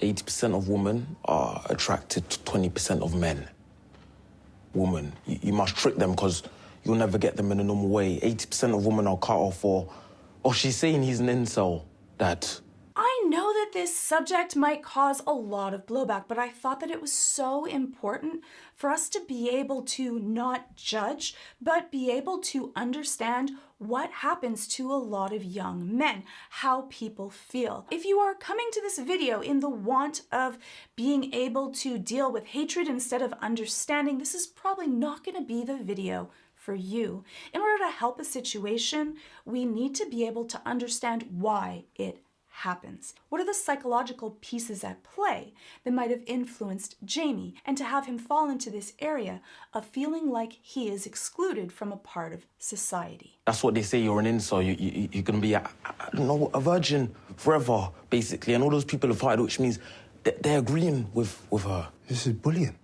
80% of women are attracted to 20% of men. Woman, you must trick them because you'll never get them in a normal way. 80% of women are cut off or she's saying he's an incel, Dad. I know that this subject might cause a lot of blowback, but I thought that it was so important for us to be able to not judge, but be able to understand what happens to a lot of young men, how people feel. If you are coming to this video in the want of being able to deal with hatred instead of understanding, this is probably not going to be the video for you. In order to help a situation, we need to be able to understand why it happens. What are the psychological pieces at play that might have influenced Jamie, and to have him fall into this area of feeling like he is excluded from a part of society? That's what they say, you're an incel, you're going to be, I don't know, a virgin forever, basically. And all those people have heard, which means they're agreeing with her. This is bullying.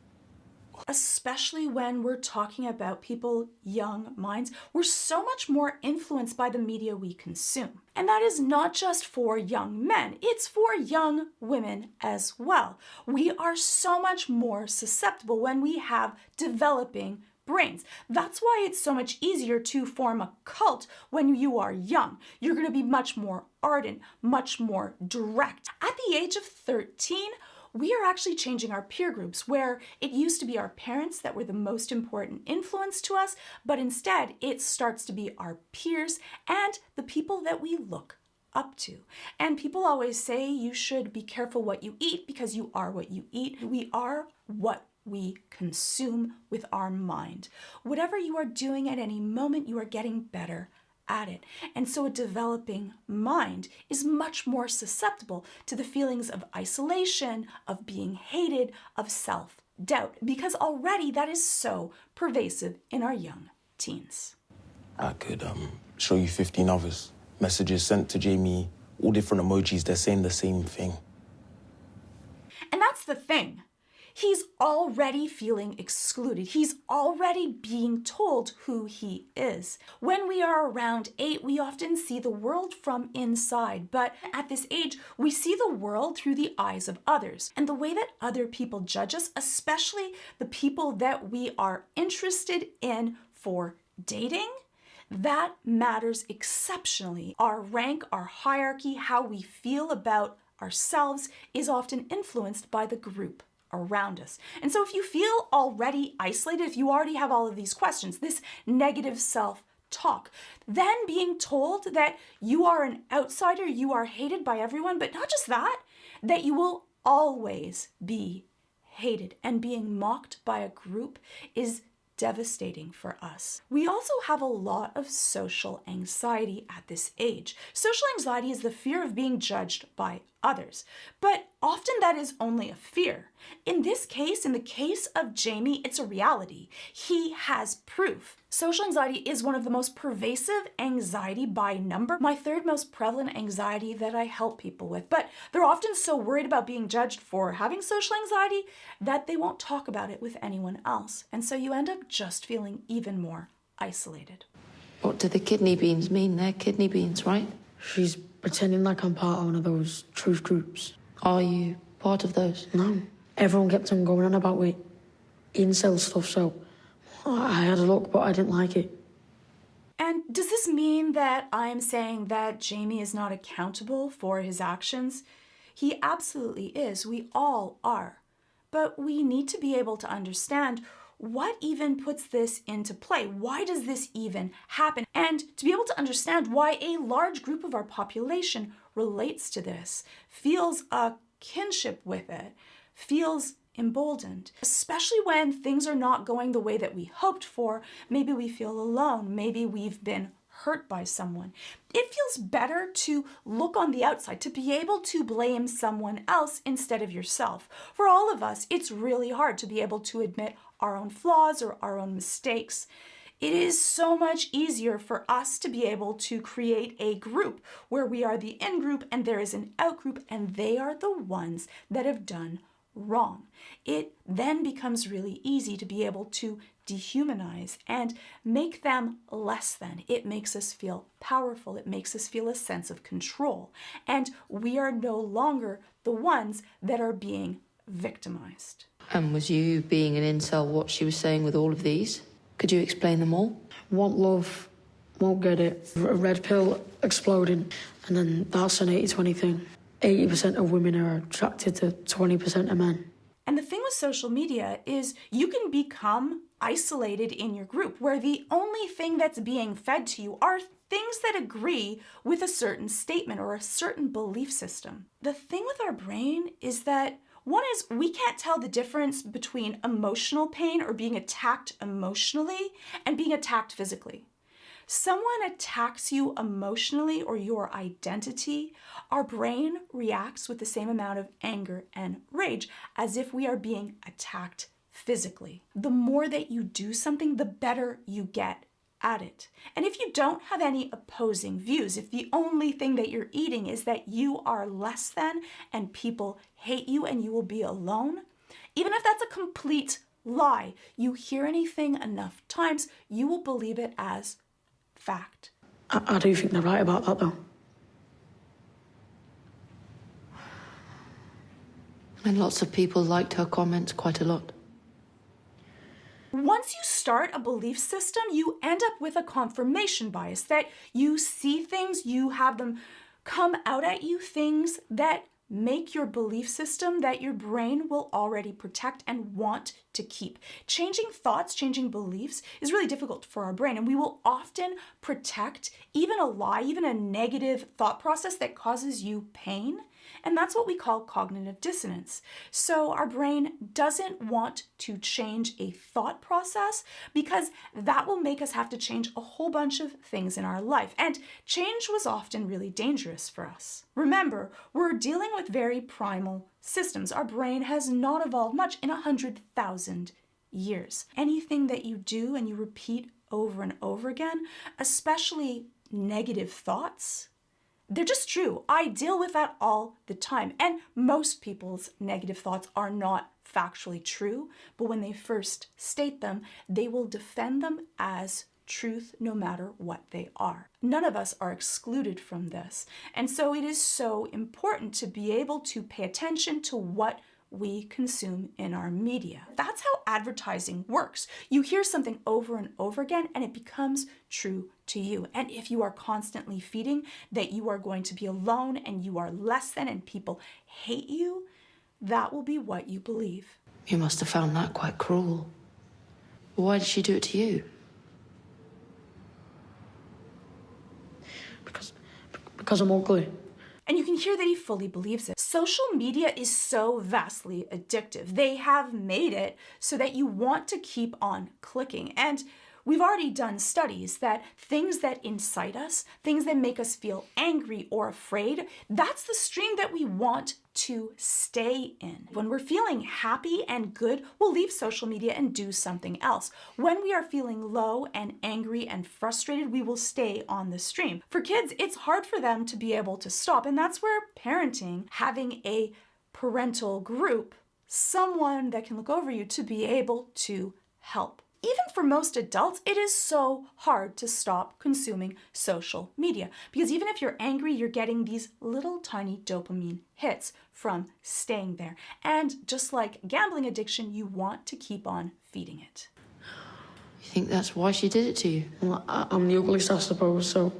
Especially when we're talking about people, young minds, we're so much more influenced by the media we consume. And that is not just for young men, it's for young women as well. We are so much more susceptible when we have developing brains. That's why it's so much easier to form a cult when you are young. You're going to be much more ardent, much more direct. At the age of 13, we are actually changing our peer groups, where it used to be our parents that were the most important influence to us, but instead it starts to be our peers and the people that we look up to. And people always say you should be careful what you eat because you are what you eat. We are what we consume with our mind. Whatever you are doing at any moment, you are getting better at it. And so a developing mind is much more susceptible to the feelings of isolation, of being hated, of self-doubt, because already that is so pervasive in our young teens. I could show you 15 others. Messages sent to Jamie, all different emojis, they're saying the same thing. And that's the thing. He's already feeling excluded. He's already being told who he is. When we are around 8, we often see the world from inside, but at this age, we see the world through the eyes of others. And the way that other people judge us, especially the people that we are interested in for dating, that matters exceptionally. Our rank, our hierarchy, how we feel about ourselves is often influenced by the group around us. And so if you feel already isolated, if you already have all of these questions, this negative self-talk, then being told that you are an outsider, you are hated by everyone, but not just that, that you will always be hated, and being mocked by a group is devastating for us. We also have a lot of social anxiety at this age. Social anxiety is the fear of being judged by others, but often that is only a fear. In this case, in the case of Jamie, it's a reality. He has proof. Social anxiety is one of the most pervasive anxiety by number, my third most prevalent anxiety that I help people with. But they're often so worried about being judged for having social anxiety that they won't talk about it with anyone else. And so you end up just feeling even more isolated. What do the kidney beans mean? They're kidney beans, right? She's pretending like I'm part of one of those truth groups. Are you part of those? No. Everyone kept on going on about it. Incel stuff, so I had a look, but I didn't like it. And does this mean that I'm saying that Jamie is not accountable for his actions? He absolutely is. We all are. But we need to be able to understand what even puts this into play. Why does this even happen? And to be able to understand why a large group of our population relates to this, feels a kinship with it, feels emboldened, especially when things are not going the way that we hoped for. Maybe we feel alone. Maybe we've been hurt by someone. It feels better to look on the outside, to be able to blame someone else instead of yourself. For all of us, it's really hard to be able to admit our own flaws or our own mistakes. It is so much easier for us to be able to create a group where we are the in-group and there is an out-group, and they are the ones that have done wrong. It then becomes really easy to be able to dehumanize and make them less than. It makes us feel powerful. It makes us feel a sense of control. And we are no longer the ones that are being victimized. And was you being an incel what she was saying with all of these? Could you explain them all? Want love, won't get it. A red pill exploding, and then that's an 80-20 thing. 80% of women are attracted to 20% of men. And the thing with social media is you can become isolated in your group where the only thing that's being fed to you are things that agree with a certain statement or a certain belief system. The thing with our brain is that one is we can't tell the difference between emotional pain or being attacked emotionally and being attacked physically. Someone attacks you emotionally or your identity, our brain reacts with the same amount of anger and rage as if we are being attacked physically. The more that you do something, the better you get at it. And if you don't have any opposing views, if the only thing that you're eating is that you are less than and people hate you and you will be alone, even if that's a complete lie, you hear anything enough times, you will believe it as fact. I do think they're right about that, though. And lots of people liked her comments quite a lot. Once you start a belief system, you end up with a confirmation bias that you see things, you have them come out at you, things that make your belief system that your brain will already protect and want to keep. Changing thoughts, changing beliefs is really difficult for our brain, and we will often protect even a lie, even a negative thought process that causes you pain. And that's what we call cognitive dissonance. So our brain doesn't want to change a thought process because that will make us have to change a whole bunch of things in our life. And change was often really dangerous for us. Remember, we're dealing with very primal systems. Our brain has not evolved much in 100,000 years. Anything that you do and you repeat over and over again, especially negative thoughts, they're just true. I deal with that all the time. And most people's negative thoughts are not factually true, but when they first state them, they will defend them as truth no matter what they are. None of us are excluded from this. And so it is so important to be able to pay attention to what we consume in our media. That's how advertising works. You hear something over and over again and it becomes true to you. And if you are constantly feeding that you are going to be alone and you are less than and people hate you, that will be what you believe. You must have found that quite cruel. Why did she do it to you? Because I'm ugly. And you can hear that he fully believes it. Social media is so vastly addictive. They have made it so that you want to keep on clicking. And we've already done studies that things that incite us, things that make us feel angry or afraid, that's the stream that we want to stay in. When we're feeling happy and good, we'll leave social media and do something else. When we are feeling low and angry and frustrated, we will stay on the stream. For kids, it's hard for them to be able to stop, and that's where parenting, having a parental group, someone that can look over you to be able to help. Even for most adults, it is so hard to stop consuming social media because even if you're angry, you're getting these little tiny dopamine hits from staying there. And just like gambling addiction, you want to keep on feeding it. You think that's why she did it to you? Well, I'm the ugliest, I suppose, so...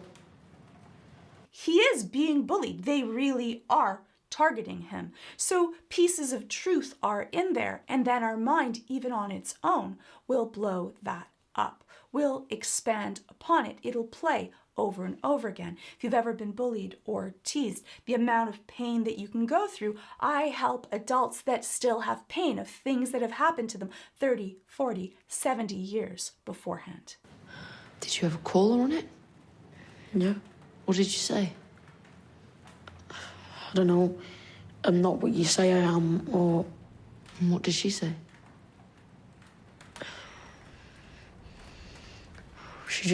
He is being bullied. They really are targeting him. So pieces of truth are in there, and then our mind, even on its own, will blow that up, will expand upon it. It'll play over and over again. If you've ever been bullied or teased, the amount of pain that you can go through, I help adults that still have pain of things that have happened to them 30, 40, 70 years beforehand. Did you ever call her on it? Yeah. What did you say? I don't know. I'm not what you say I am, or... And what did she say? She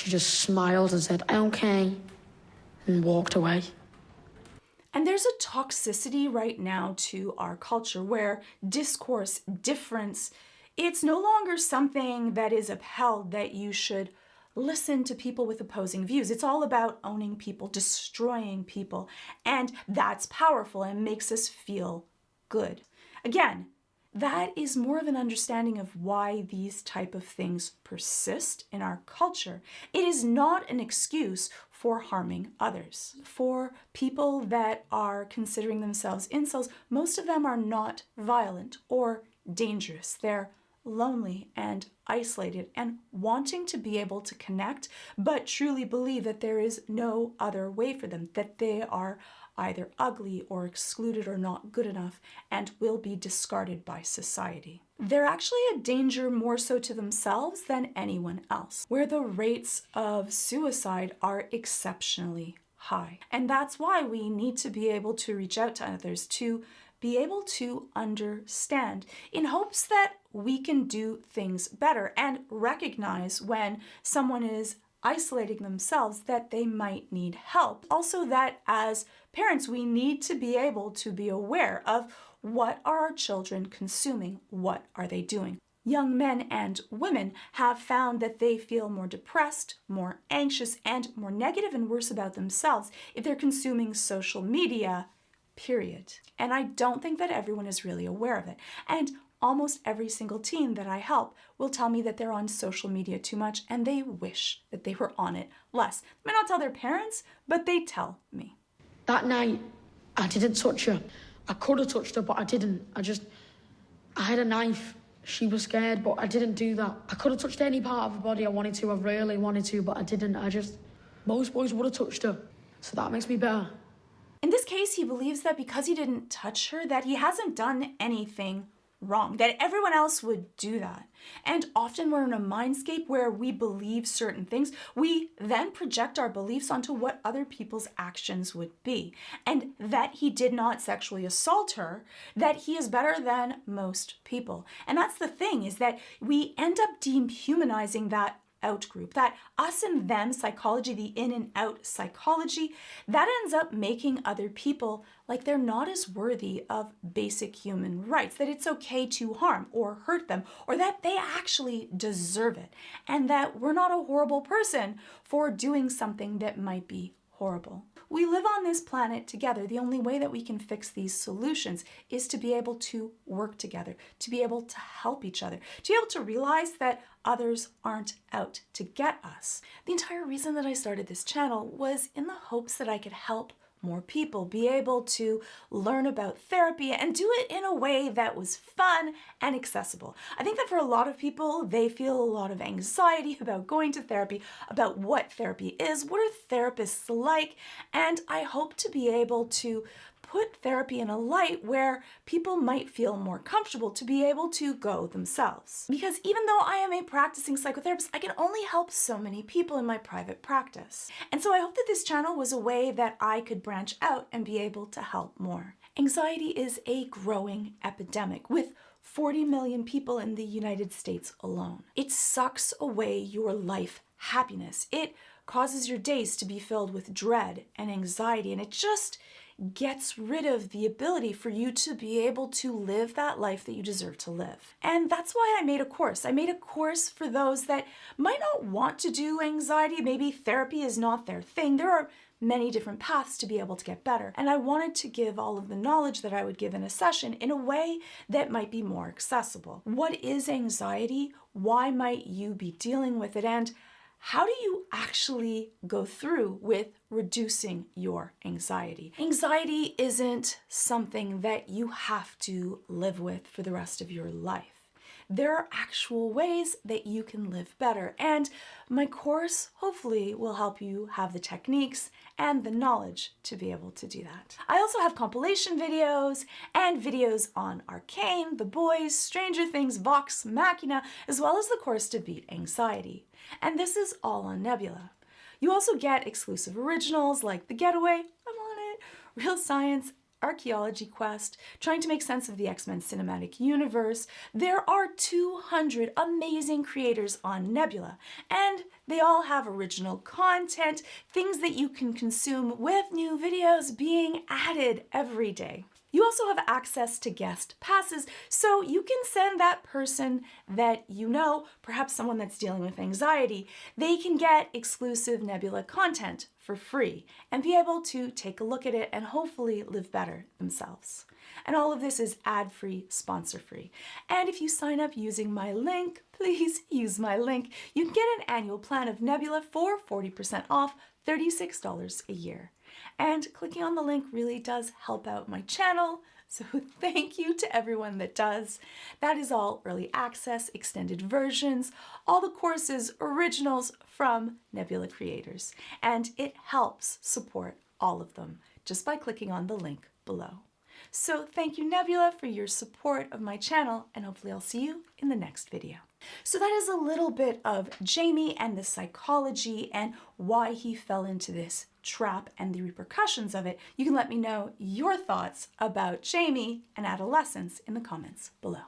just smiled and said, okay, and walked away. And there's a toxicity right now to our culture where discourse, difference, it's no longer something that is upheld that you should listen to people with opposing views. It's all about owning people, destroying people, and that's powerful and makes us feel good. Again, that is more of an understanding of why these type of things persist in our culture. It is not an excuse for harming others. For people that are considering themselves incels, most of them are not violent or dangerous. They're lonely and isolated and wanting to be able to connect, but truly believe that there is no other way for them, that they are either ugly or excluded or not good enough and will be discarded by society. They're actually a danger more so to themselves than anyone else, where the rates of suicide are exceptionally high. And that's why we need to be able to reach out to others, to be able to understand, in hopes that we can do things better and recognize when someone is isolating themselves that they might need help. Also, that as parents, we need to be able to be aware of what are our children consuming, what are they doing. Young men and women have found that they feel more depressed, more anxious, and more negative and worse about themselves if they're consuming social media, period. And I don't think that everyone is really aware of it. And almost every single teen that I help will tell me that they're on social media too much and they wish that they were on it less. They may not tell their parents, but they tell me. That night, I didn't touch her. I could have touched her, but I didn't. I had a knife. She was scared, but I didn't do that. I could have touched any part of her body I wanted to. I really wanted to, but I didn't. Most boys would have touched her. So that makes me better. In this case, he believes that because he didn't touch her, that he hasn't done anything wrong, that everyone else would do that. And often we're in a mindscape where we believe certain things. We then project our beliefs onto what other people's actions would be. And that he did not sexually assault her, that he is better than most people. And that's the thing, is that we end up dehumanizing that out group, that us and them psychology, the in and out psychology, that ends up making other people like they're not as worthy of basic human rights, that it's okay to harm or hurt them, or that they actually deserve it, and that we're not a horrible person for doing something that might be horrible. We live on this planet together. The only way that we can fix these solutions is to be able to work together, to be able to help each other, to be able to realize that others aren't out to get us. The entire reason that I started this channel was in the hopes that I could help more people be able to learn about therapy and do it in a way that was fun and accessible. I think that for a lot of people, they feel a lot of anxiety about going to therapy, about what therapy is, what are therapists like, and I hope to be able to put therapy in a light where people might feel more comfortable to be able to go themselves. Because even though I am a practicing psychotherapist, I can only help so many people in my private practice. And so I hope that this channel was a way that I could branch out and be able to help more. Anxiety is a growing epidemic with 40 million people in the United States alone. It sucks away your life happiness. It causes your days to be filled with dread and anxiety, and it just gets rid of the ability for you to be able to live that life that you deserve to live. And that's why I made a course. I made a course for those that might not want to do anxiety. Maybe therapy is not their thing. There are many different paths to be able to get better. And I wanted to give all of the knowledge that I would give in a session in a way that might be more accessible. What is anxiety? Why might you be dealing with it? And how do you actually go through with reducing your anxiety? Anxiety isn't something that you have to live with for the rest of your life. There are actual ways that you can live better, and my course hopefully will help you have the techniques and the knowledge to be able to do that. I also have compilation videos and videos on Arcane, The Boys, Stranger Things, Vox Machina, as well as the course to beat anxiety. And this is all on Nebula. You also get exclusive originals like The Getaway, I'm on it, Real Science, Archaeology Quest, trying to make sense of the X-Men cinematic universe. There are 200 amazing creators on Nebula, and they all have original content, things that you can consume with new videos being added every day. You also have access to guest passes, so you can send that person that you know, perhaps someone that's dealing with anxiety, they can get exclusive Nebula content for free and be able to take a look at it and hopefully live better themselves. And all of this is ad-free, sponsor-free. And if you sign up using my link, please use my link, you can get an annual plan of Nebula for 40% off, $36 a year. And clicking on the link really does help out my channel, so thank you to everyone that does. That is all early access, extended versions, all the courses, originals from Nebula creators. And it helps support all of them just by clicking on the link below. So thank you, Nebula, for your support of my channel, and hopefully I'll see you in the next video. So that is a little bit of Jamie and the psychology and why he fell into this trap and the repercussions of it. You can let me know your thoughts about Jamie and adolescence in the comments below.